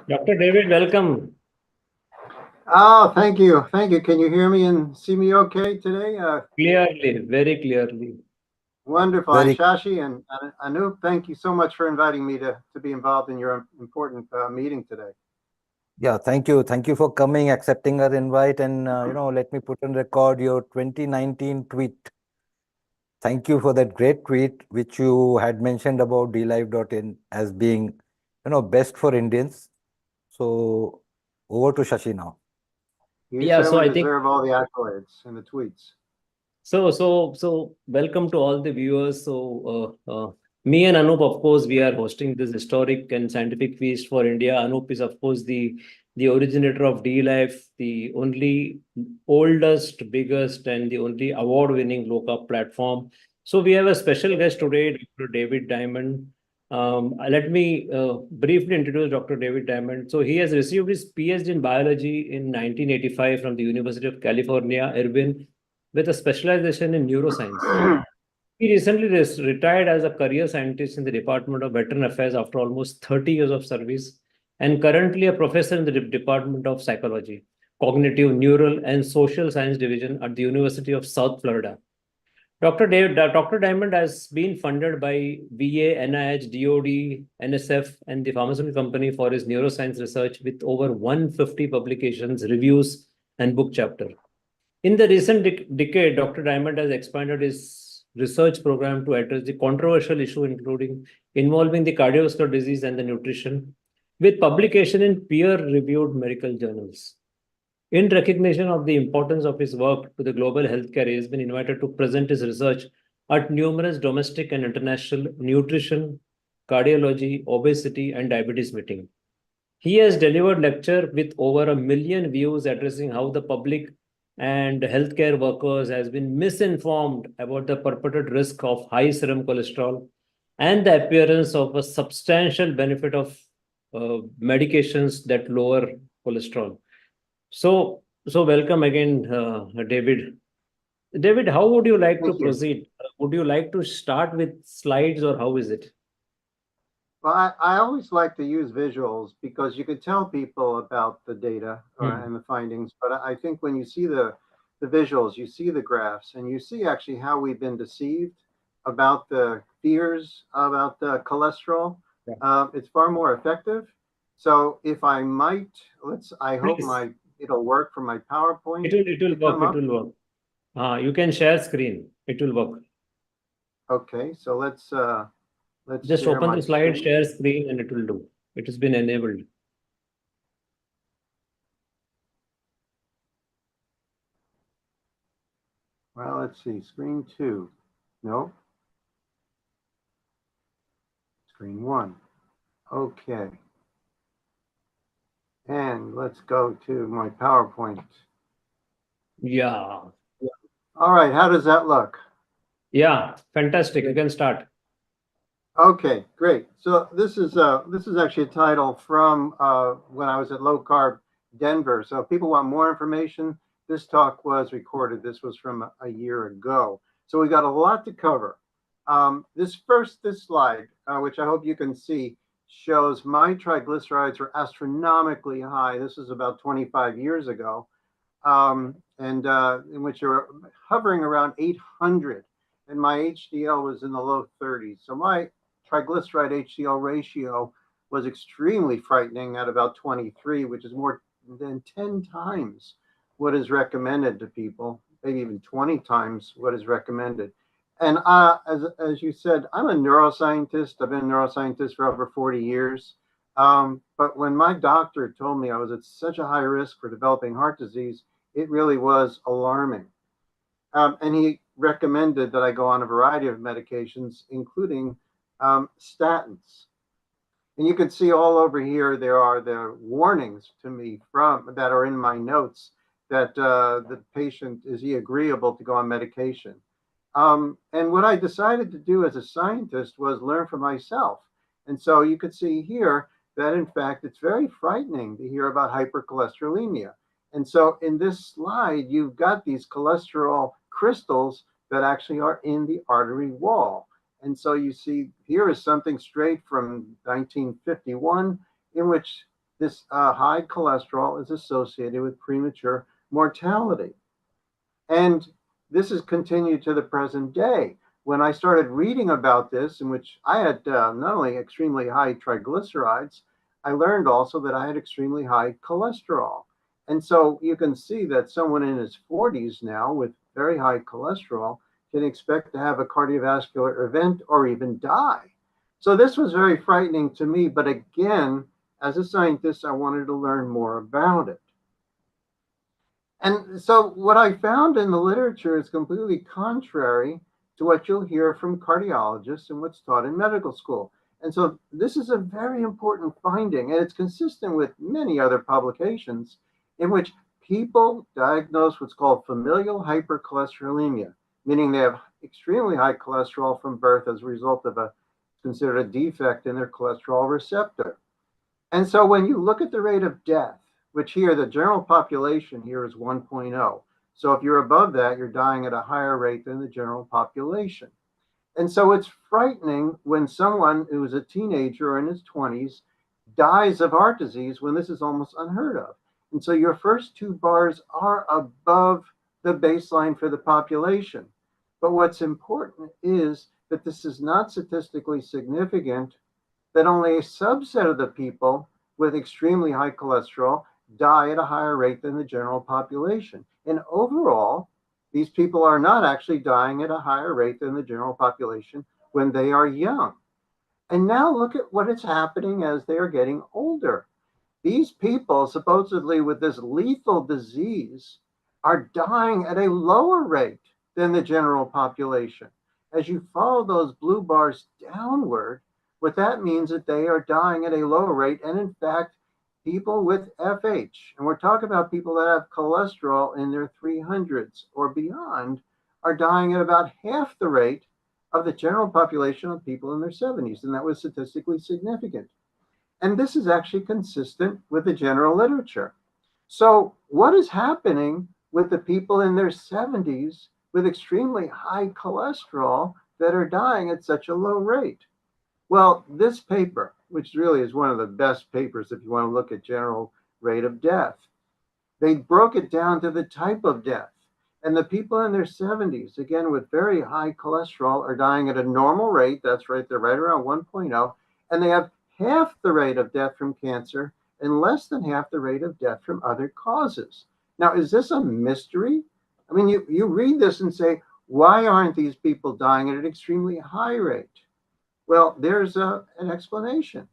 Dr. David, welcome. Oh, thank you. Thank you. Can you hear me and see me okay today? Clearly, very clearly. Wonderful. And Very, Shashi and Anup, thank you so much for inviting me to be involved in your important meeting today. yeah, thank you. Thank you for coming, accepting our invite. And, let me put on record your 2019 tweet. Thank you for that great tweet, which you had mentioned about dlive.in as being, best for Indians. So over to Shashi now. You Yeah, so certainly I think deserve all the accolades and the tweets. so welcome to all the viewers. Me and Anup, of course, we are hosting this historic and scientific feast for India. Anup is, of course, the originator of D-Life, the only oldest, biggest, and the only award-winning low-carb platform. So we have a special guest today, Dr. David Diamond. Let me briefly introduce Dr. David Diamond. So he has received his PhD in biology in 1985 from the University of California, Irvine, with a specialization in neuroscience. He recently retired as a career scientist in the Department of Veteran Affairs after almost 30 years of service, and currently a professor in the Department of Psychology, Cognitive, Neural, and Social Science Division at the University of South Florida. Dr. Diamond has been funded by VA, NIH, DoD, NSF, and the pharmaceutical company for his neuroscience research with over 150 publications, reviews, and book chapter. In the recent decade, Dr. Diamond has expanded his research program to address the controversial issue, including involving the cardiovascular disease and the nutrition, with publication in peer-reviewed medical journals. In recognition of the importance of his work to the global healthcare, he has been invited to present his research at numerous domestic and international nutrition, cardiology, obesity, and diabetes meetings. He has delivered lecture with over 1 million views addressing how the public and healthcare workers has been misinformed about the purported risk of high serum cholesterol and the appearance of a substantial benefit of medications that lower cholesterol. So welcome again, David. David, how would you like to Thank you. proceed? Would you like to start with slides or how is it? Well, I always like to use visuals because you can tell people about the data and the findings. But I think when you see the visuals, you see the graphs, and you see actually how we've been deceived about the fears about the cholesterol. Yeah. It's far more effective. So if I might, I hope Please. it'll work for my PowerPoint. It will to come work. up. It will work. You can share screen. It will work. Okay, so let's Just share open my the slide, screen. share screen, and it will do. It has been enabled. Well, let's see, screen 2. No. Screen 1. Okay. And let's go to my PowerPoint. Yeah. All right, how does that look? Yeah, fantastic. You can start. Okay, great. So this is actually a title from when I was at Lowcarb Denver. So if people want more information, this talk was recorded. This was from a year ago. So we got a lot to cover. This slide, which I hope you can see, shows my triglycerides were astronomically high. This is about 25 years ago, and in which they were hovering around 800, and my HDL was in the low 30s. So my triglyceride HDL ratio was extremely frightening at about 23, which is more than 10 times what is recommended to people, maybe even 20 times what is recommended. And as you said, I'm a neuroscientist. I've been a neuroscientist for over 40 years. But when my doctor told me I was at such a high risk for developing heart disease, it really was alarming. And he recommended that I go on a variety of medications, including statins. And you can see all over here, there are the warnings to me that are in my notes that the patient, is he agreeable to go on medication? And what I decided to do as a scientist was learn for myself. And so you could see here that, in fact, it's very frightening to hear about hypercholesterolemia. And so in this slide, you've got these cholesterol crystals that actually are in the artery wall. And so you see here is something straight from 1951 in which this high cholesterol is associated with premature mortality. And this has continued to the present day. When I started reading about this, in which I had not only extremely high triglycerides, I learned also that I had extremely high cholesterol. And so you can see that someone in his 40s now with very high cholesterol can expect to have a cardiovascular event or even die. So this was very frightening to me. But again, as a scientist, I wanted to learn more about it. And so what I found in the literature is completely contrary to what you'll hear from cardiologists and what's taught in medical school. And so this is a very important finding, and it's consistent with many other publications in which people diagnose what's called familial hypercholesterolemia, meaning they have extremely high cholesterol from birth as a result of considered a defect in their cholesterol receptor. And so when you look at the rate of death, which here, the general population here is 1.0. So if you're above that, you're dying at a higher rate than the general population. And so it's frightening when someone who is a teenager or in his 20s dies of heart disease when this is almost unheard of. And so your first two bars are above the baseline for the population. But what's important is that this is not statistically significant, that only a subset of the people with extremely high cholesterol die at a higher rate than the general population. And overall, these people are not actually dying at a higher rate than the general population when they are young. And now look at what is happening as they are getting older. These people, supposedly with this lethal disease, are dying at a lower rate than the general population. As you follow those blue bars downward, what that means is that they are dying at a lower rate. And in fact, people with FH, and we're talking about people that have cholesterol in their 300s or beyond, are dying at about half the rate of the general population of people in their 70s. And that was statistically significant. And this is actually consistent with the general literature. So what is happening with the people in their 70s with extremely high cholesterol that are dying at such a low rate? Well, this paper, which really is one of the best papers if you want to look at general rate of death, they broke it down to the type of death. And the people in their 70s, again, with very high cholesterol, are dying at a normal rate. That's right, they're right around 1.0. And they have half the rate of death from cancer and less than half the rate of death from other causes. Now, is this a mystery? I mean, you read this and say, why aren't these people dying at an extremely high rate? Well, there's an explanation.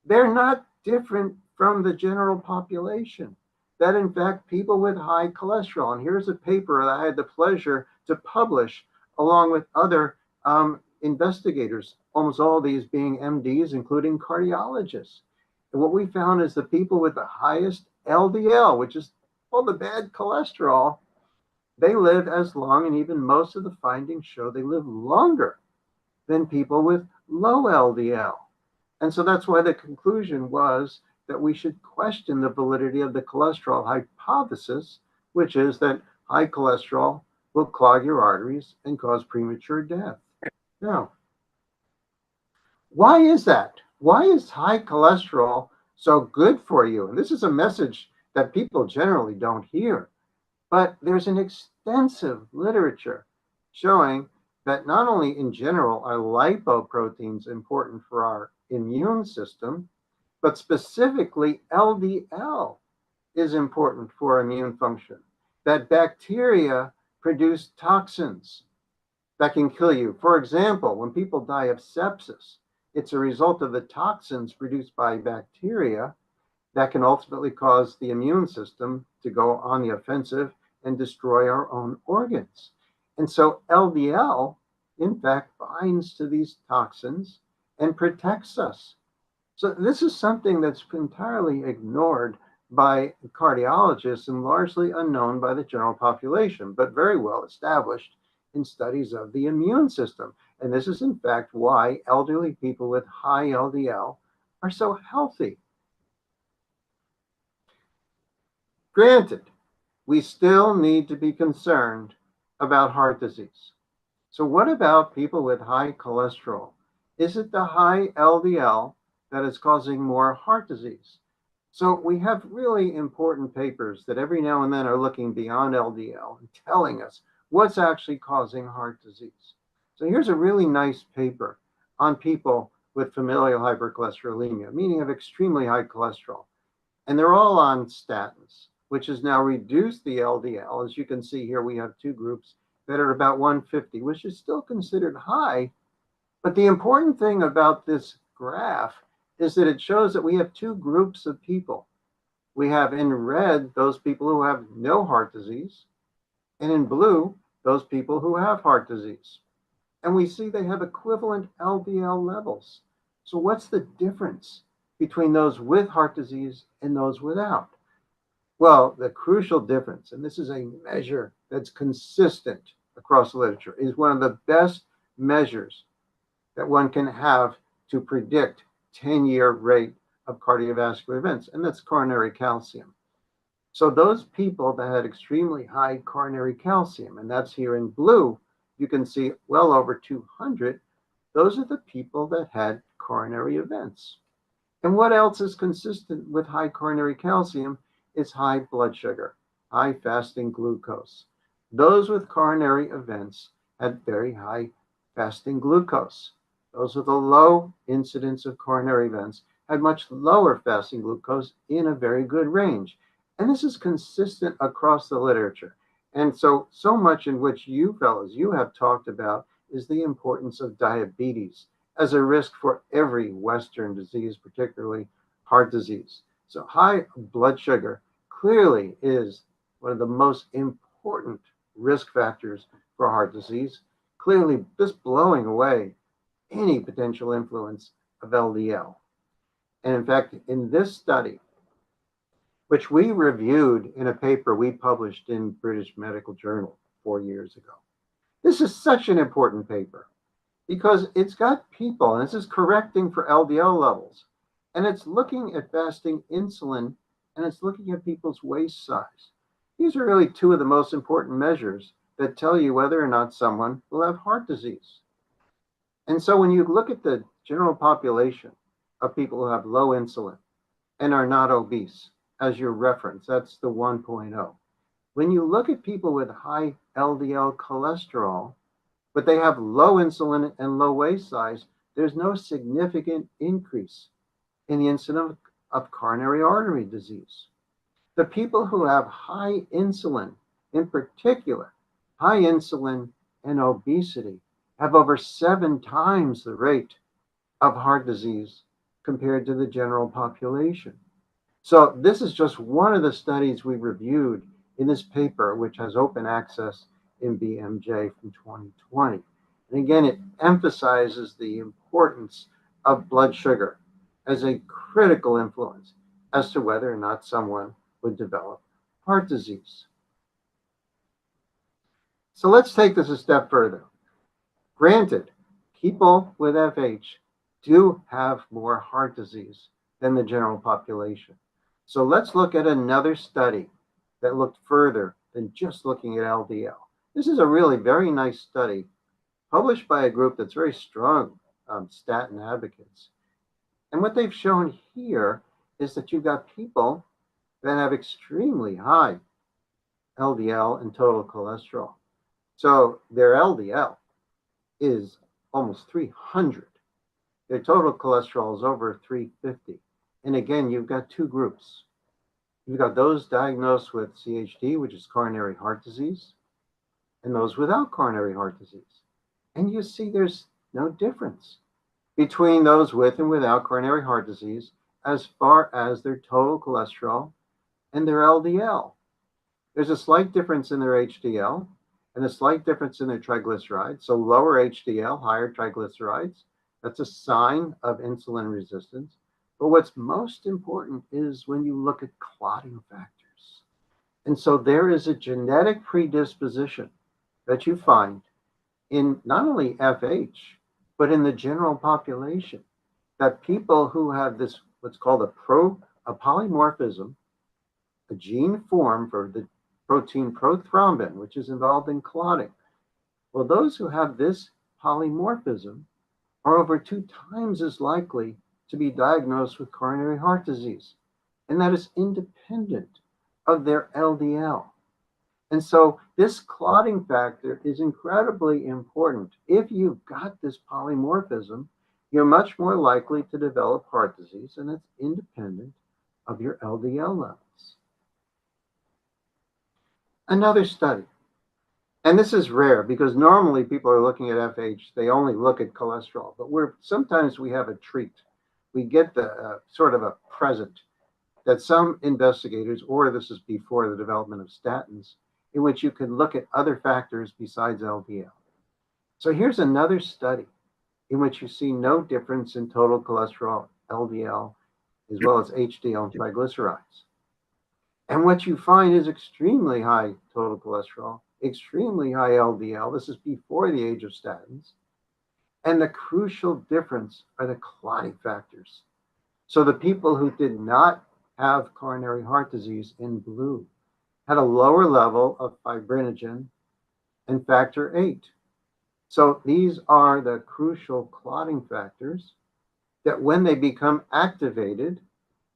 They're not different from the general population. That in fact, people with high cholesterol, and here's a paper that I had the pleasure to publish along with other investigators, almost all of these being MDs, including cardiologists. And what we found is the people with the highest LDL, which is all the bad cholesterol, they live as long, and even most of the findings show they live longer than people with low LDL. And so that's why the conclusion was that we should question the validity of the cholesterol hypothesis, which is that high cholesterol will clog your arteries and cause premature death. Now, why is that? Why is high cholesterol so good for you? And this is a message that people generally don't hear. But there's an extensive literature showing that not only in general are lipoproteins important for our immune system, but specifically LDL is important for immune function. That bacteria produce toxins that can kill you. For example, when people die of sepsis, it's a result of the toxins produced by bacteria that can ultimately cause the immune system to go on the offensive and destroy our own organs. And so LDL, in fact, binds to these toxins and protects us. So this is something that's entirely ignored by cardiologists and largely unknown by the general population, but very well established in studies of the immune system. And this is, in fact, why elderly people with high LDL are so healthy. Granted, we still need to be concerned about heart disease. So what about people with high cholesterol? Is it the high LDL that is causing more heart disease? So we have really important papers that every now and then are looking beyond LDL and telling us what's actually causing heart disease. So here's a really nice paper on people with familial hypercholesterolemia, meaning of extremely high cholesterol. And they're all on statins, which has now reduced the LDL. As you can see here, we have two groups that are about 150, which is still considered high. But the important thing about this graph is that it shows that we have two groups of people. We have in red those people who have no heart disease, and in blue, those people who have heart disease. And we see they have equivalent LDL levels. So what's the difference between those with heart disease and those without? Well, the crucial difference, and this is a measure that's consistent across the literature, is one of the best measures that one can have to predict 10-year rate of cardiovascular events, and that's coronary calcium. So those people that had extremely high coronary calcium, and that's here in blue, you can see well over 200, those are the people that had coronary events. And what else is consistent with high coronary calcium is high blood sugar, high fasting glucose. Those with coronary events had very high fasting glucose. Those with a low incidence of coronary events had much lower fasting glucose in a very good range. And this is consistent across the literature. And so much in which you fellows, you have talked about is the importance of diabetes as a risk for every Western disease, particularly heart disease. So high blood sugar clearly is one of the most important risk factors for heart disease, clearly just blowing away any potential influence of LDL. And in fact, in this study, which we reviewed in a paper we published in British Medical Journal 4 years ago, this is such an important paper because it's got people, and this is correcting for LDL levels, and it's looking at fasting insulin, and it's looking at people's waist size. These are really two of the most important measures that tell you whether or not someone will have heart disease. And so when you look at the general population of people who have low insulin and are not obese, as your reference, that's the 1.0. When you look at people with high LDL cholesterol, but they have low insulin and low waist size, there's no significant increase in the incidence of coronary artery disease. The people who have high insulin, in particular, high insulin and obesity, have over 7 times the rate of heart disease compared to the general population. So this is just one of the studies we reviewed in this paper, which has open access in BMJ from 2020. And again, it emphasizes the importance of blood sugar as a critical influence as to whether or not someone would develop heart disease. So let's take this a step further. Granted, people with FH do have more heart disease than the general population. So let's look at another study that looked further than just looking at LDL. This is a really very nice study published by a group that's very strong statin advocates. And what they've shown here is that you've got people that have extremely high LDL and total cholesterol. So their LDL is almost 300. Their total cholesterol is over 350. And again, you've got two groups. You've got those diagnosed with CHD, which is coronary heart disease, and those without coronary heart disease. And you see there's no difference between those with and without coronary heart disease as far as their total cholesterol and their LDL. There's a slight difference in their HDL and a slight difference in their triglycerides. So lower HDL, higher triglycerides. That's a sign of insulin resistance. But what's most important is when you look at clotting factors. And so there is a genetic predisposition that you find in not only FH, but in the general population, that people who have this, what's called a polymorphism, a gene form for the protein prothrombin, which is involved in clotting. Well, those who have this polymorphism are over 2 times as likely to be diagnosed with coronary heart disease. and that is independent of their LDL. And so this clotting factor is incredibly important. If you've got this polymorphism, you're much more likely to develop heart disease, and it's independent of your LDL levels. Another study, and this is rare because normally people are looking at FH, they only look at cholesterol, but sometimes we have a treat. We get the sort of a present that some investigators, or this is before the development of statins, in which you can look at other factors besides LDL. So here's another study in which you see no difference in total cholesterol, LDL, as well as HDL and triglycerides. And what you find is extremely high total cholesterol, extremely high LDL. This is before the age of statins. And the crucial difference are the clotting factors. So the people who did not have coronary heart disease in blue had a lower level of fibrinogen and factor VIII. So these are the crucial clotting factors that when they become activated,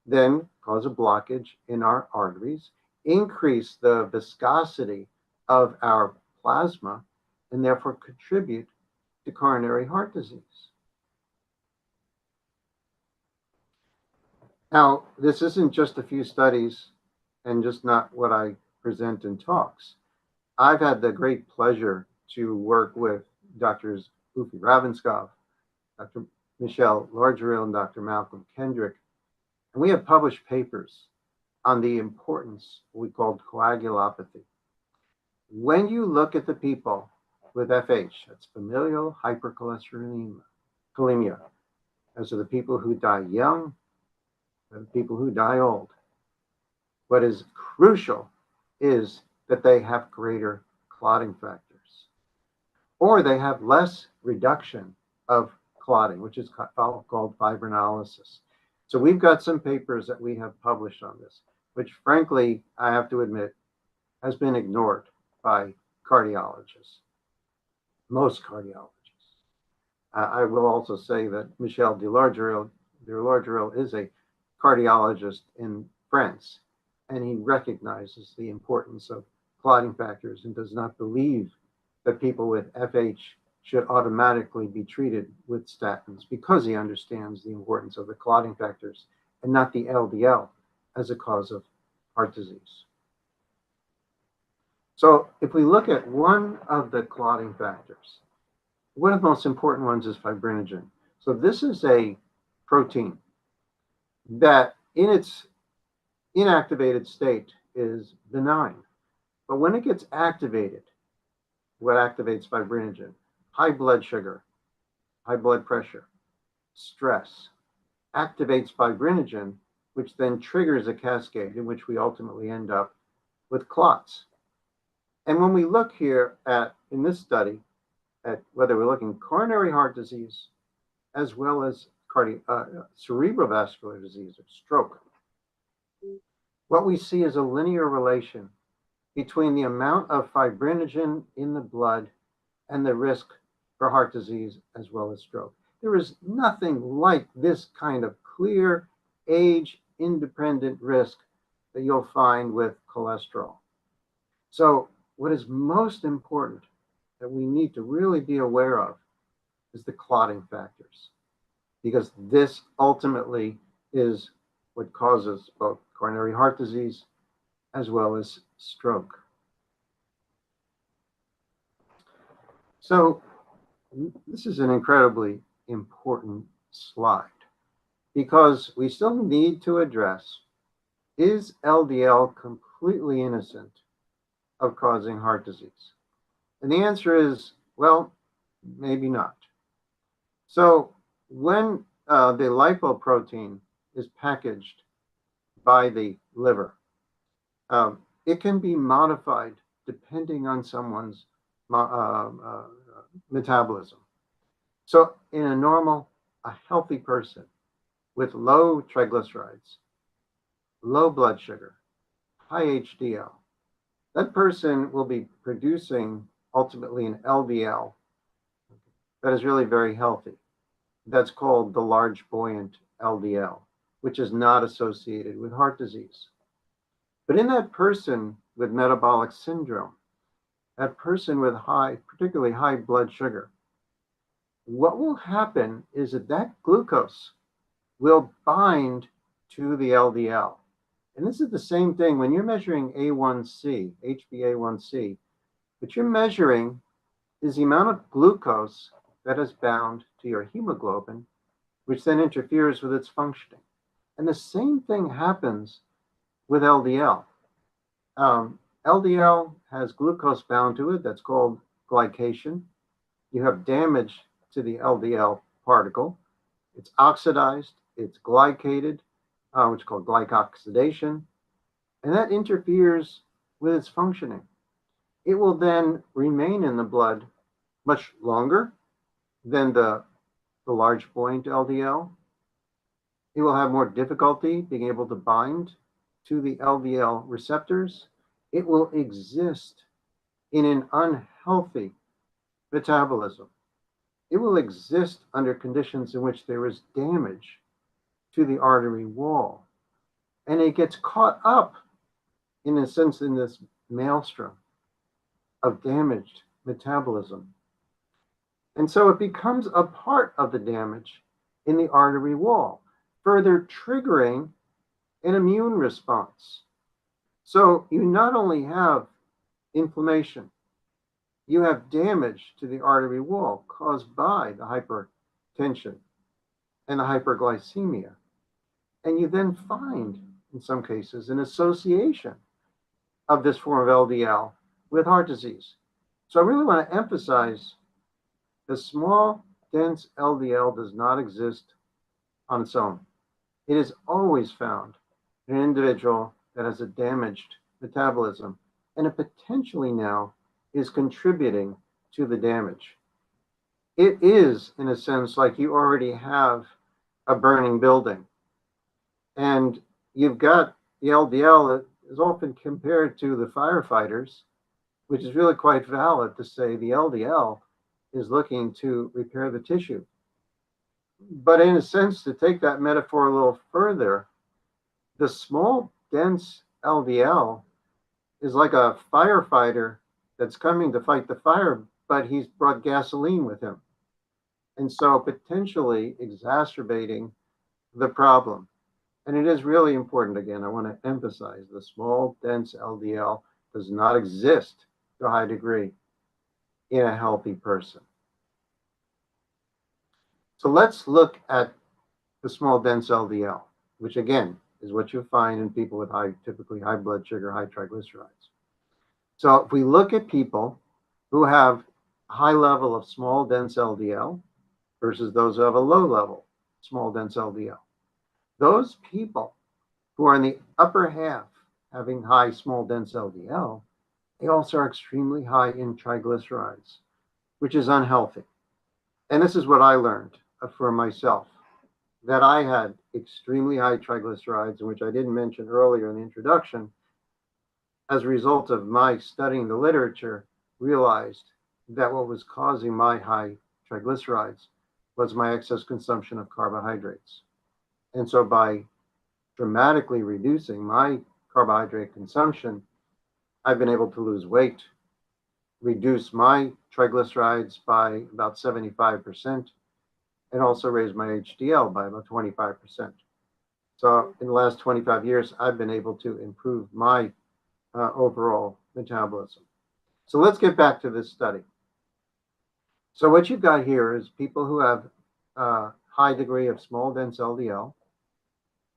then cause a blockage in our arteries, increase the viscosity of our plasma, and therefore contribute to coronary heart disease. Now, this isn't just a few studies and just not what I present in talks. I've had the great pleasure to work with Drs. Ufi Ravenskov, Dr. Michelle Largerill, and Dr. Malcolm Kendrick. And we have published papers on the importance, we call coagulopathy. When you look at the people with FH, that's familial hypercholesterolemia, those are the people who die young, and the people who die old. What is crucial is that they have greater clotting factors, or they have less reduction of clotting, which is called fibrinolysis. So we've got some papers that we have published on this, which frankly, I have to admit, has been ignored by cardiologists, most cardiologists. I will also say that Michel de Largerill is a cardiologist in France, and he recognizes the importance of clotting factors and does not believe that people with FH should automatically be treated with statins because he understands the importance of the clotting factors and not the LDL as a cause of heart disease. So if we look at one of the clotting factors, one of the most important ones is fibrinogen. So this is a protein that in its inactivated state is benign. But when it gets activated, what activates fibrinogen? High blood sugar, high blood pressure, stress, activates fibrinogen, which then triggers a cascade in which we ultimately end up with clots. And when we look here at, in this study, at whether we're looking coronary heart disease as well as cerebrovascular disease or stroke, what we see is a linear relation between the amount of fibrinogen in the blood and the risk for heart disease as well as stroke. There is nothing like this kind of clear age-independent risk that you'll find with cholesterol. So what is most important that we need to really be aware of is the clotting factors, because this ultimately is what causes both coronary heart disease as well as stroke. So this is an incredibly important slide because we still need to address, is LDL completely innocent of causing heart disease? And the answer is, well, maybe not. So when the lipoprotein is packaged by the liver, it can be modified depending on someone's metabolism. So in a healthy person with low triglycerides, low blood sugar, high HDL, that person will be producing ultimately an LDL that is really very healthy. That's called the large buoyant LDL, which is not associated with heart disease. But in that person with metabolic syndrome, that person with particularly high blood sugar, what will happen is that glucose will bind to the LDL. And this is the same thing when you're measuring A1C, HbA1c. What you're measuring is the amount of glucose that is bound to your hemoglobin, which then interferes with its functioning. And the same thing happens with LDL. LDL has glucose bound to it. That's called glycation. You have damage to the LDL particle. It's oxidized, it's glycated, which is called glycoxidation, and that interferes with its functioning. It will then remain in the blood much longer than the large buoyant LDL. It will have more difficulty being able to bind to the LDL receptors. It will exist in an unhealthy metabolism. It will exist under conditions in which there is damage to the artery wall. And it gets caught up, in a sense, in this maelstrom of damaged metabolism. And so it becomes a part of the damage in the artery wall, further triggering an immune response. So you not only have inflammation, you have damage to the artery wall caused by the hypertension and the hyperglycemia. And you then find, in some cases, an association of this form of LDL with heart disease. So I really want to emphasize the small, dense LDL does not exist on its own. It is always found in an individual that has a damaged metabolism, and it potentially now is contributing to the damage. It is, in a sense, like you already have a burning building, and you've got the LDL that is often compared to the firefighters, which is really quite valid to say the LDL is looking to repair the tissue. But in a sense, to take that metaphor a little further, the small, dense LDL is like a firefighter that's coming to fight the fire, but he's brought gasoline with him. And so potentially exacerbating the problem. And it is really important, again, I want to emphasize the small, dense LDL does not exist to a high degree in a healthy person. So let's look at the small, dense LDL, which again is what you find in people with typically high blood sugar, high triglycerides. So if we look at people who have a high level of small, dense LDL versus those who have a low level small, dense LDL, those people who are in the upper half having high, small, dense LDL, they also are extremely high in triglycerides, which is unhealthy. And this is what I learned for myself, that I had extremely high triglycerides, which I didn't mention earlier in the introduction. As a result of my studying the literature, realized that what was causing my high triglycerides was my excess consumption of carbohydrates. And so by dramatically reducing my carbohydrate consumption, I've been able to lose weight, reduce my triglycerides by about 75%, and also raise my HDL by about 25%. So in the last 25 years, I've been able to improve my overall metabolism. So let's get back to this study. So what you've got here is people who have a high degree of small, dense LDL,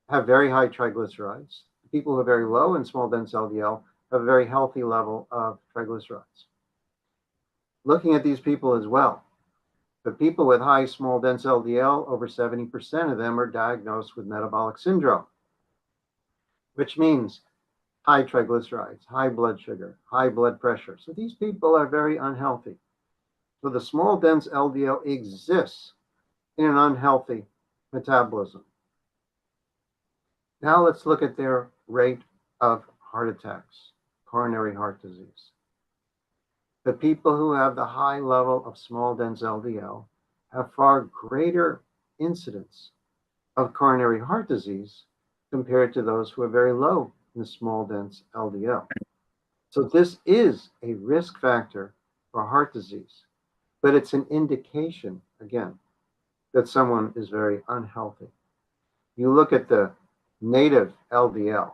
have very high triglycerides. People who are very low in small, dense LDL have a very healthy level of triglycerides. Looking at these people as well, the people with high, small, dense LDL, over 70% of them are diagnosed with metabolic syndrome, which means high triglycerides, high blood sugar, high blood pressure. So these people are very unhealthy. So the small, dense LDL exists in an unhealthy metabolism. Now let's look at their rate of heart attacks, coronary heart disease. The people who have the high level of small, dense LDL have far greater incidence of coronary heart disease compared to those who are very low in the small dense LDL. So this is a risk factor for heart disease, but it's an indication, again, that someone is very unhealthy. You look at the native LDL,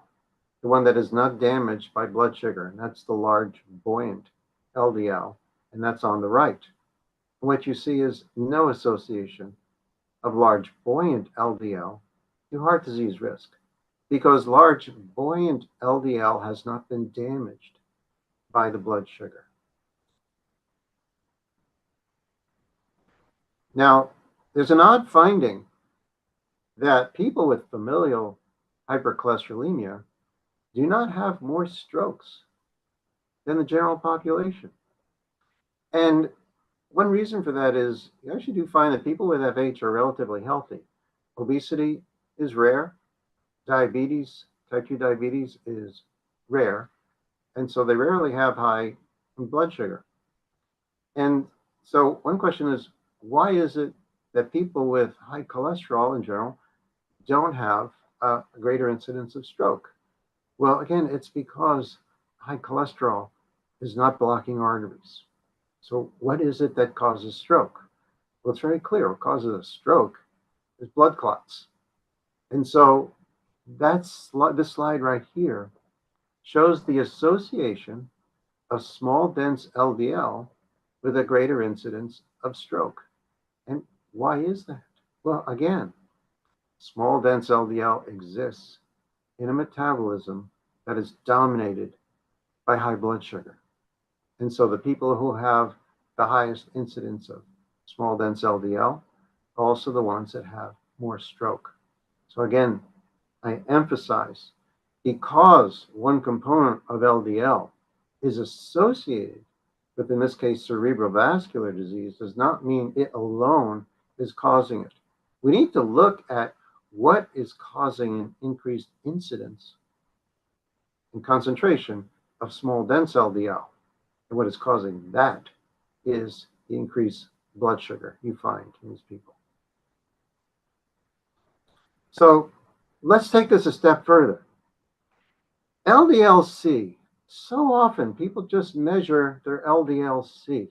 the one that is not damaged by blood sugar, and that's the large buoyant LDL, and that's on the right. And what you see is no association of large buoyant LDL to heart disease risk, because large buoyant LDL has not been damaged by the blood sugar. Now, there's an odd finding that people with familial hypercholesterolemia do not have more strokes than the general population. And one reason for that is you actually do find that people with FH are relatively healthy. Obesity is rare. Diabetes, type 2 diabetes is rare. And so they rarely have high blood sugar. And so one question is, why is it that people with high cholesterol in general don't have a greater incidence of stroke? Well, again, it's because high cholesterol is not blocking arteries. So what is it that causes stroke? Well, it's very clear. What causes a stroke is blood clots. And so that's this slide right here shows the association of small dense LDL with a greater incidence of stroke. And why is that? Well, again, small dense LDL exists in a metabolism that is dominated by high blood sugar. And so the people who have the highest incidence of small dense LDL are also the ones that have more stroke. So again, I emphasize, because one component of LDL is associated with, in this case, cerebrovascular disease, does not mean it alone is causing it. We need to look at what is causing an increased incidence and concentration of small dense LDL. And what is causing that is the increased blood sugar you find in these people. So let's take this a step further. LDLC, so often people just measure their LDLC,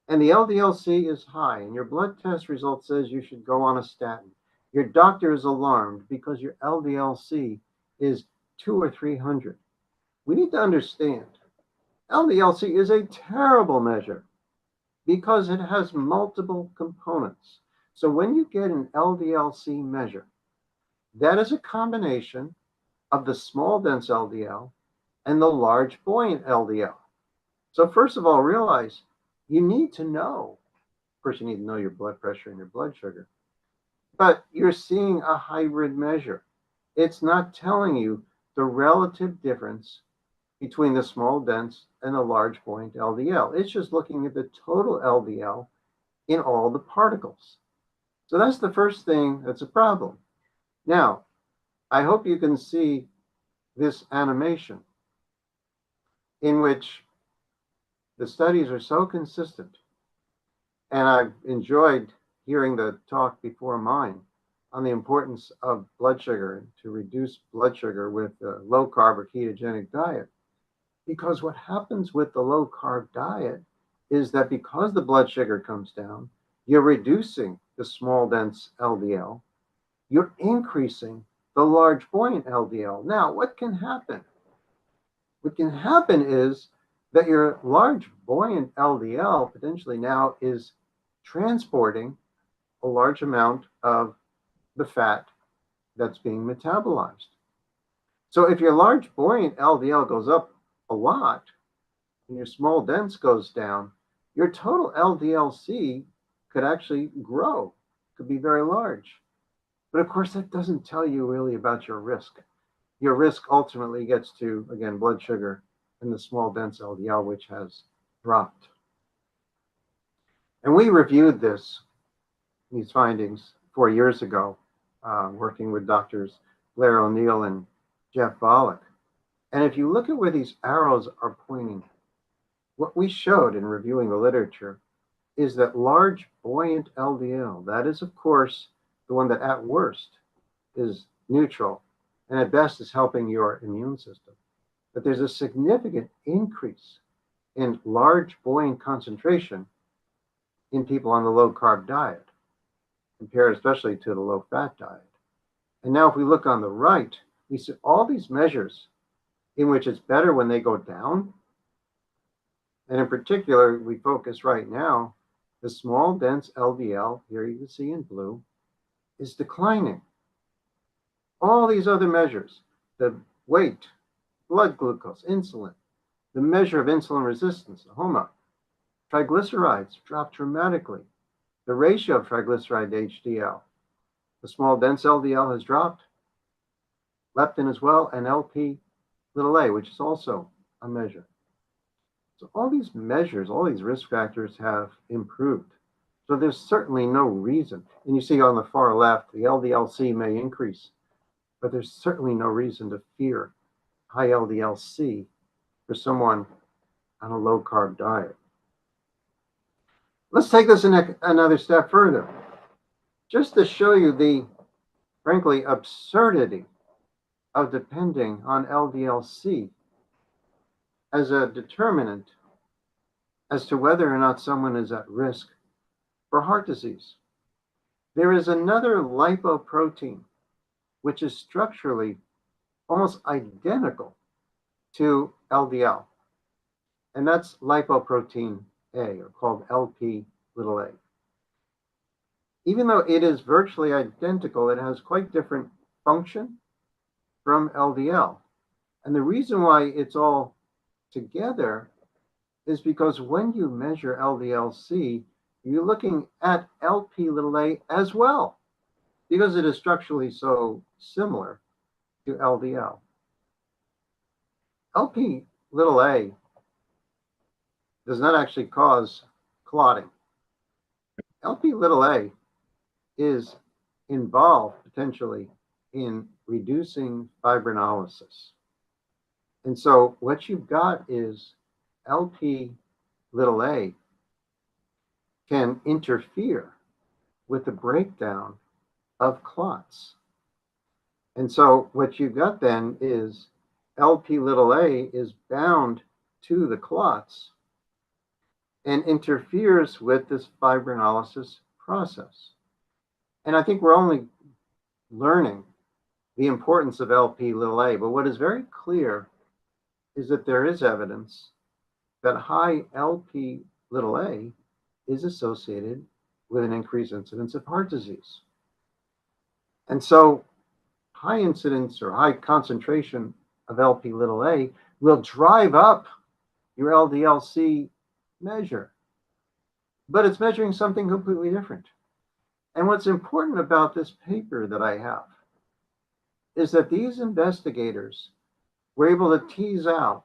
and the LDLC is high, and your blood test result says you should go on a statin. Your doctor is alarmed because your LDLC is 200 or 300. We need to understand, LDLC is a terrible measure because it has multiple components. So when you get an LDLC measure, that is a combination of the small dense LDL and the large buoyant LDL. So first of all, realize you need to know, of course, you need to know your blood pressure and your blood sugar, but you're seeing a hybrid measure. It's not telling you the relative difference between the small dense and the large buoyant LDL. It's just looking at the total LDL in all the particles. So that's the first thing that's a problem. Now, I hope you can see this animation in which the studies are so consistent. And I've enjoyed hearing the talk before mine on the importance of blood sugar, to reduce blood sugar with a low carb or ketogenic diet. Because what happens with the low carb diet is that because the blood sugar comes down, you're reducing the small dense LDL, you're increasing the large buoyant LDL. Now, what can happen? What can happen is that your large buoyant LDL potentially now is transporting a large amount of the fat that's being metabolized. So if your large buoyant LDL goes up a lot and your small dense goes down, your total LDLC could actually grow, could be very large. But of course, that doesn't tell you really about your risk. Your risk ultimately gets to, again, blood sugar and the small dense LDL, which has dropped. And we reviewed these findings 4 years ago, working with doctors Blair O'Neill and Jeff Volek. And if you look at where these arrows are pointing, what we showed in reviewing the literature is that large buoyant LDL, that is, of course, the one that at worst is neutral and at best is helping your immune system. But there's a significant increase in large buoyant concentration in people on the low carb diet, compared especially to the low fat diet. And now if we look on the right, we see all these measures in which it's better when they go down. And in particular, we focus right now, the small dense LDL, here you can see in blue, is declining. All these other measures, the weight, blood glucose, insulin, the measure of insulin resistance, the HOMA, triglycerides drop dramatically. The ratio of triglyceride to HDL, the small dense LDL has dropped, leptin as well, and LP little a, which is also a measure. So all these measures, all these risk factors have improved. So there's certainly no reason. And you see on the far left, the LDLC may increase, but there's certainly no reason to fear high LDLC for someone on a low carb diet. Let's take this another step further, just to show you the, frankly, absurdity of depending on LDLC as a determinant as to whether or not someone is at risk for heart disease. There is another lipoprotein which is structurally almost identical to LDL, and that's lipoprotein A, or called LP little a. Even though it is virtually identical, it has quite different function from LDL. And the reason why it's all together is because when you measure LDLC, you're looking at LP little a as well, because it is structurally so similar to LDL. LP little a does not actually cause clotting. LP little a is involved potentially in reducing fibrinolysis. And so what you've got is LP little a can interfere with the breakdown of clots. And so what you've got then is LP little a is bound to the clots and interferes with this fibrinolysis process. And I think we're only learning the importance of LP little a, but what is very clear is that there is evidence that high LP little a is associated with an increased incidence of heart disease. And so high incidence or high concentration of LP little a will drive up your LDLC measure, but it's measuring something completely different. And what's important about this paper that I have is that these investigators were able to tease out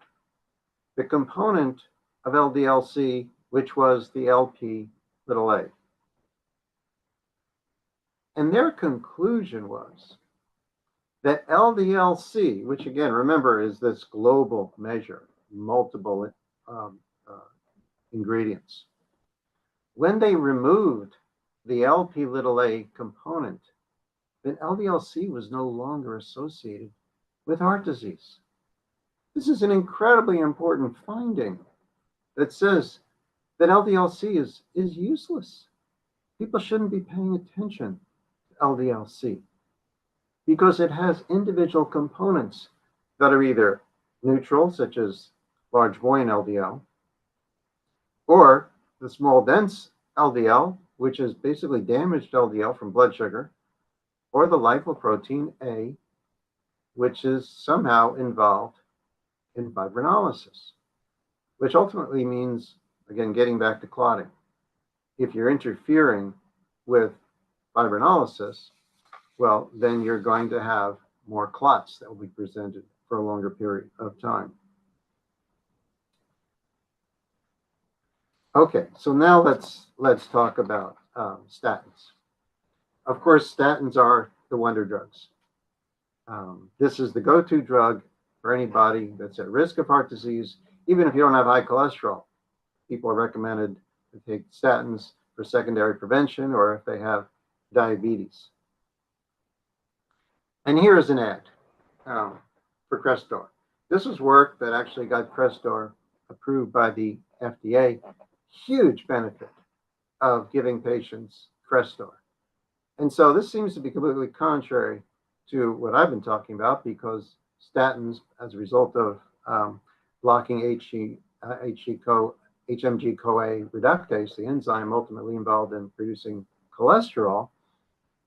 the component of LDLC, which was the LP little a. And their conclusion was that LDLC, which again, remember, is this global measure, multiple ingredients. When they removed the LP little a component, then LDLC was no longer associated with heart disease. This is an incredibly important finding that says that LDLC is useless. People shouldn't be paying attention to LDLC because it has individual components that are either neutral, such as large buoyant LDL, or the small dense LDL, which is basically damaged LDL from blood sugar, or the lipoprotein A, which is somehow involved in fibrinolysis, which ultimately means, again, getting back to clotting. If you're interfering with fibrinolysis, well, then you're going to have more clots that will be presented for a longer period of time. Okay, so now let's talk about statins. Of course, statins are the wonder drugs. This is the go-to drug for anybody that's at risk of heart disease. Even if you don't have high cholesterol, people are recommended to take statins for secondary prevention or if they have diabetes. And here is an ad for Crestor. This was work that actually got Crestor approved by the FDA. Huge benefit of giving patients Crestor. And so this seems to be completely contrary to what I've been talking about, because statins, as a result of blocking HMG-CoA reductase, the enzyme ultimately involved in producing cholesterol,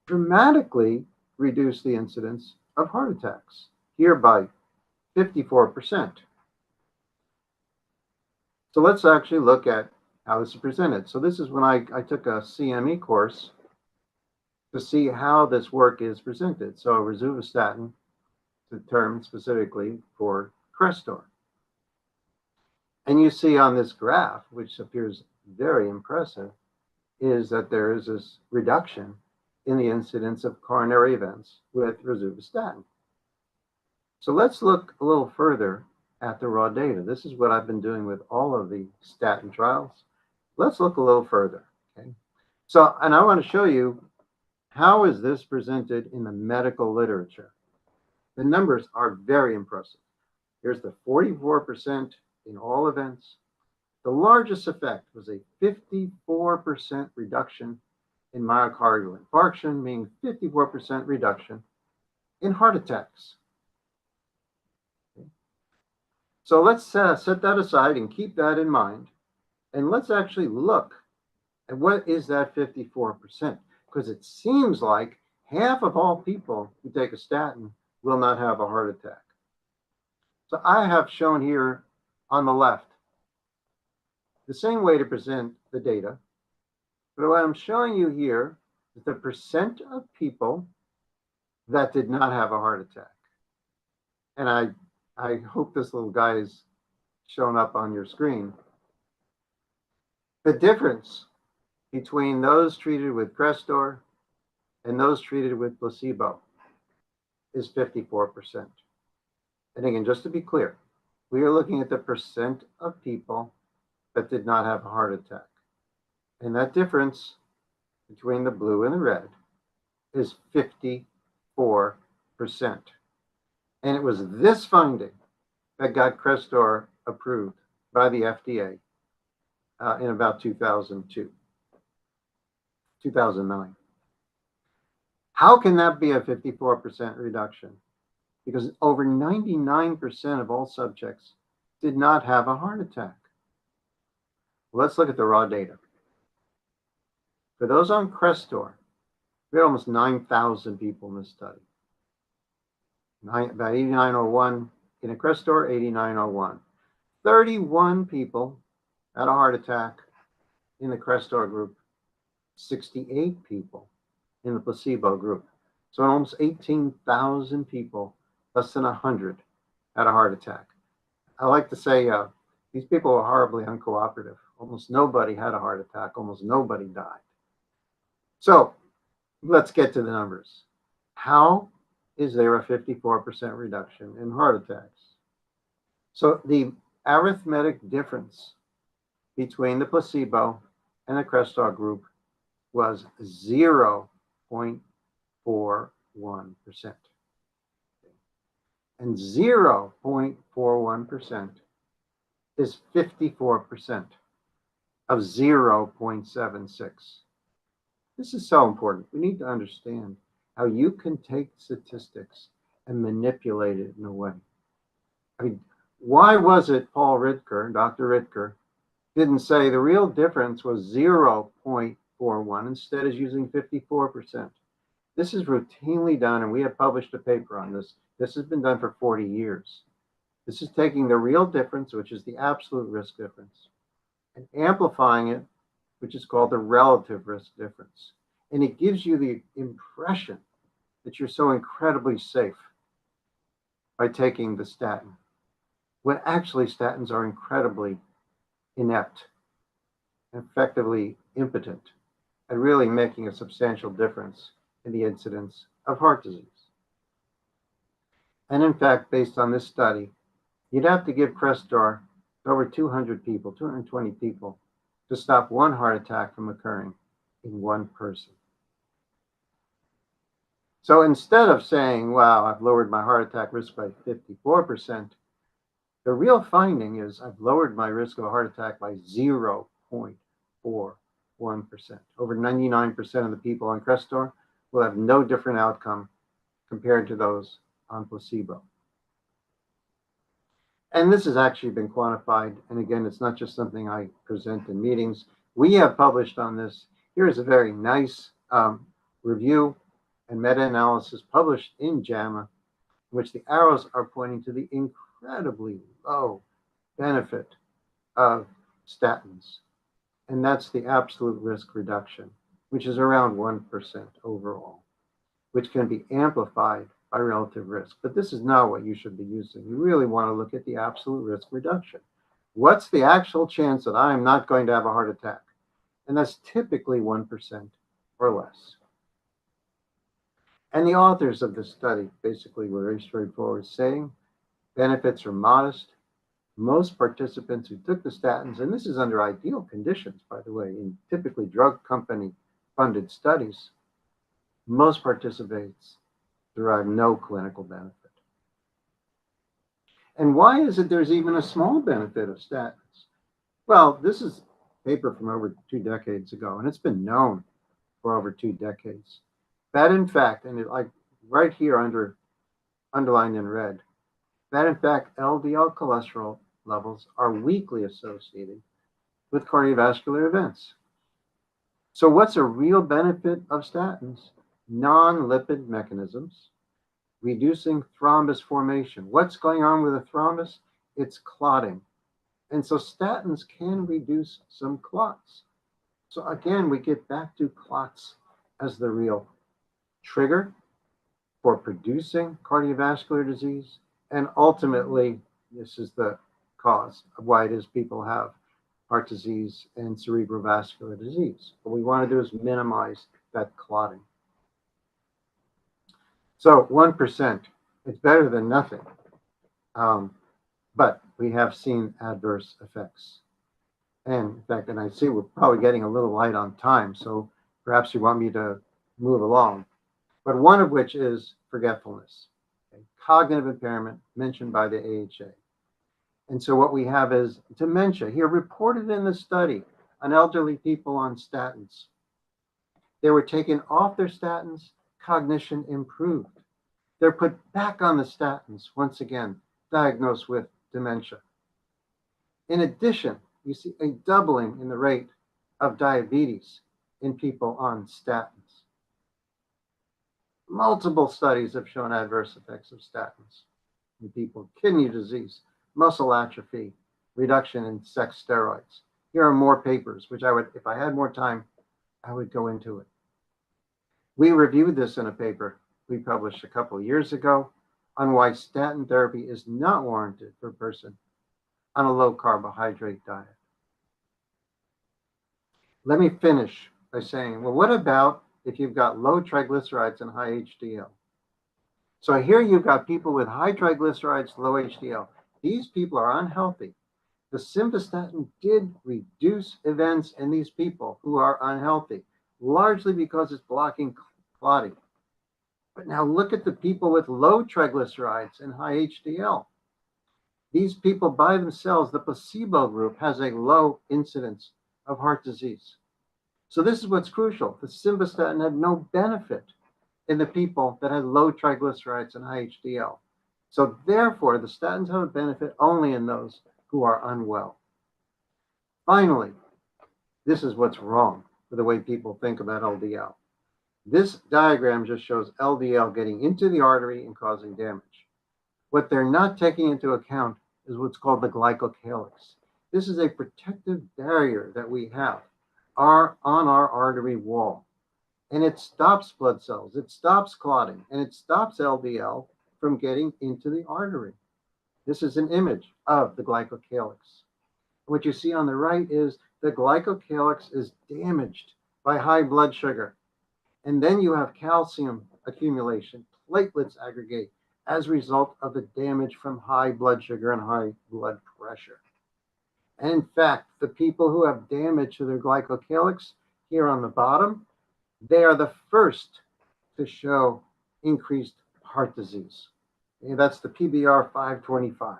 dramatically reduce the incidence of heart attacks, here by 54%. So let's actually look at how this is presented. So this is when I took a CME course to see how this work is presented. So rosuvastatin, the term specifically for Crestor. And you see on this graph, which appears very impressive, is that there is this reduction in the incidence of coronary events with rosuvastatin. So let's look a little further at the raw data. This is what I've been doing with all of the statin trials. Let's look a little further, okay? So, and I want to show you how is this presented in the medical literature. The numbers are very impressive. Here's the 44% in all events. The largest effect was a 54% reduction in myocardial infarction, meaning 54% reduction in heart attacks. Okay. So let's set that aside and keep that in mind. And let's actually look at what is that 54%, because it seems like half of all people who take a statin will not have a heart attack. So I have shown here on the left the same way to present the data, but what I'm showing you here is the percent of people that did not have a heart attack. And I hope this little guy is shown up on your screen. The difference between those treated with Crestor and those treated with placebo is 54%. And again, just to be clear, we are looking at the percent of people that did not have a heart attack. And that difference between the blue and the red is 54%. And it was this finding that got Crestor approved by the FDA in about 2009. How can that be a 54% reduction? Because over 99% of all subjects did not have a heart attack. Let's look at the raw data. For those on Crestor, we had almost 9,000 people in this study. About 8901 in a Crestor, 8901. 31 people had a heart attack in the Crestor group, 68 people in the placebo group. So almost 18,000 people, less than 100, had a heart attack. I like to say these people were horribly uncooperative. Almost nobody had a heart attack. Almost nobody died. So let's get to the numbers. How is there a 54% reduction in heart attacks? So the arithmetic difference between the placebo and the Crestor group was 0.41%. And 0.41% is 54% of 0.76. This is so important. We need to understand how you can take statistics and manipulate it in a way. I mean, why was it Paul Ridker, Dr. Ridker, didn't say the real difference was 0.41, instead is using 54%? This is routinely done, and we have published a paper on this. This has been done for 40 years. This is taking the real difference, which is the absolute risk difference, and amplifying it, which is called the relative risk difference. And it gives you the impression that you're so incredibly safe by taking the statin, when actually statins are incredibly inept, effectively impotent at really making a substantial difference in the incidence of heart disease. And in fact, based on this study, you'd have to give Crestor to over 200 people, 220 people, to stop one heart attack from occurring in one person. So instead of saying, wow, I've lowered my heart attack risk by 54%, the real finding is I've lowered my risk of a heart attack by 0.41%. Over 99% of the people on Crestor will have no different outcome compared to those on placebo. And this has actually been quantified. And again, it's not just something I present in meetings. We have published on this. Here's a very nice review and meta-analysis published in JAMA, in which the arrows are pointing to the incredibly low benefit of statins. And that's the absolute risk reduction, which is around 1% overall, which can be amplified by relative risk. But this is not what you should be using. You really want to look at the absolute risk reduction. What's the actual chance that I'm not going to have a heart attack? And that's typically 1% or less. And the authors of this study basically were very straightforward, saying benefits are modest. Most participants who took the statins, and this is under ideal conditions, by the way, in typically drug company funded studies, most participants derive no clinical benefit. And why is it there's even a small benefit of statins? Well, this is a paper from over 2 decades ago, and it's been known for over 2 decades. That in fact, and like right here underlined in red, that in fact LDL cholesterol levels are weakly associated with cardiovascular events. So what's a real benefit of statins? Non-lipid mechanisms, reducing thrombus formation. What's going on with a thrombus? It's clotting. And so statins can reduce some clots. So again, we get back to clots as the real trigger for producing cardiovascular disease. And ultimately, this is the cause of why it is people have heart disease and cerebrovascular disease. What we want to do is minimize that clotting. So 1%, it's better than nothing. But we have seen adverse effects. And in fact, and I see we're probably getting a little light on time, so perhaps you want me to move along. But one of which is forgetfulness, okay? Cognitive impairment mentioned by the AHA. And so what we have is dementia. Here reported in the study on elderly people on statins. They were taken off their statins, cognition improved. They're put back on the statins, once again, diagnosed with dementia. In addition, you see a doubling in the rate of diabetes in people on statins. Multiple studies have shown adverse effects of statins in people: kidney disease, muscle atrophy, reduction in sex steroids. Here are more papers, which I would, if I had more time, I would go into it. We reviewed this in a paper we published a couple of years ago on why statin therapy is not warranted for a person on a low carbohydrate diet. Let me finish by saying, well, what about if you've got low triglycerides and high HDL? So here you've got people with high triglycerides, low HDL. These people are unhealthy. The simvastatin did reduce events in these people who are unhealthy, largely because it's blocking clotting. But now look at the people with low triglycerides and high HDL. These people by themselves, the placebo group, has a low incidence of heart disease. So this is what's crucial. The simvastatin had no benefit in the people that had low triglycerides and high HDL. So therefore, the statins have a benefit only in those who are unwell. Finally, this is what's wrong with the way people think about LDL. This diagram just shows LDL getting into the artery and causing damage. What they're not taking into account is what's called the glycocalyx. This is a protective barrier that we have on our artery wall. And it stops blood cells, it stops clotting, and it stops LDL from getting into the artery. This is an image of the glycocalyx. What you see on the right is the glycocalyx is damaged by high blood sugar. And then you have calcium accumulation, platelets aggregate as a result of the damage from high blood sugar and high blood pressure. And in fact, the people who have damage to their glycocalyx here on the bottom, they are the first to show increased heart disease. Okay, that's the PBR 525.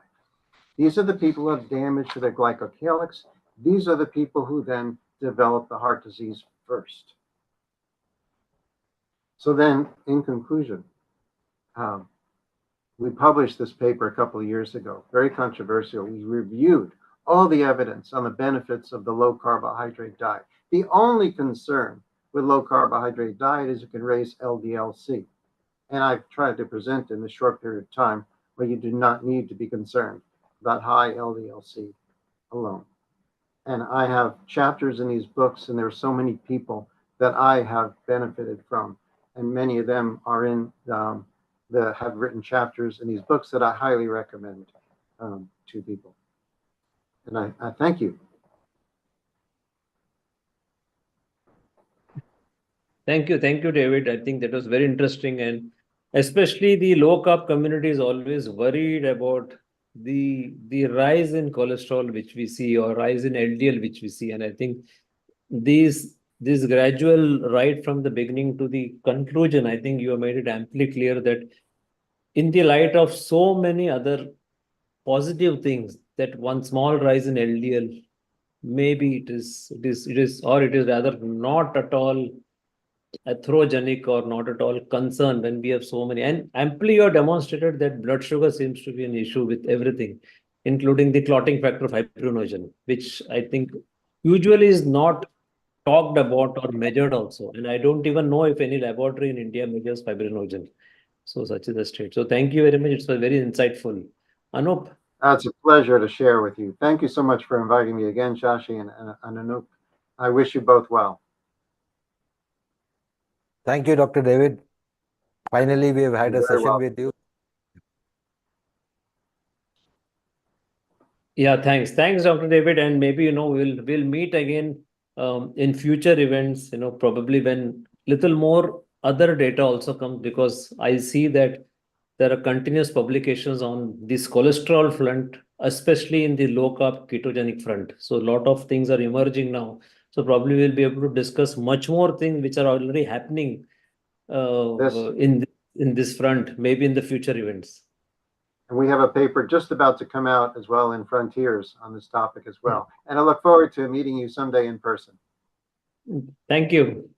These are the people who have damage to their glycocalyx. These are the people who then develop the heart disease first. So then, in conclusion, we published this paper a couple of years ago, very controversial. We reviewed all the evidence on the benefits of the low carbohydrate diet. The only concern with low carbohydrate diet is it can raise LDLC. And I've tried to present in this short period of time where you do not need to be concerned about high LDLC alone. And I have chapters in these books, and there are so many people that I have benefited from. And many of them are in have written chapters in these books that I highly recommend to people. And I thank you. Thank you, David. I think that was very interesting, and especially the low carb community is always worried about the rise in cholesterol which we see, or rise in LDL which we see. And I think this gradual, right from the beginning to the conclusion, I think you have made it amply clear that in the light of so many other positive things, that one small rise in LDL, maybe it is rather not at all atherogenic or not at all concerned when we have so many. And amply you have demonstrated that blood sugar seems to be an issue with everything, including the clotting factor of fibrinogen, which I think usually is not talked about or measured also. And I don't even know if any laboratory in India measures fibrinogen. So such is the state. So thank you very much. It was very insightful. Anup. It's a pleasure to share with you. Thank you so much for inviting me again, Shashi and Anup. I wish you both well. Thank you, Dr. David. Finally, we have had a session with you. Yeah, thanks, Dr. David. And maybe we'll meet again in future events. Probably when little more other data also comes, because I see that there are continuous publications on this cholesterol front, especially in the low carb ketogenic front. So a lot of things are emerging now. So probably we'll be able to discuss much more things which are already happening in this front, maybe in the future events. And we have a paper just about to come out as well in Frontiers on this topic as well. And I look forward to meeting you someday in person. Thank you.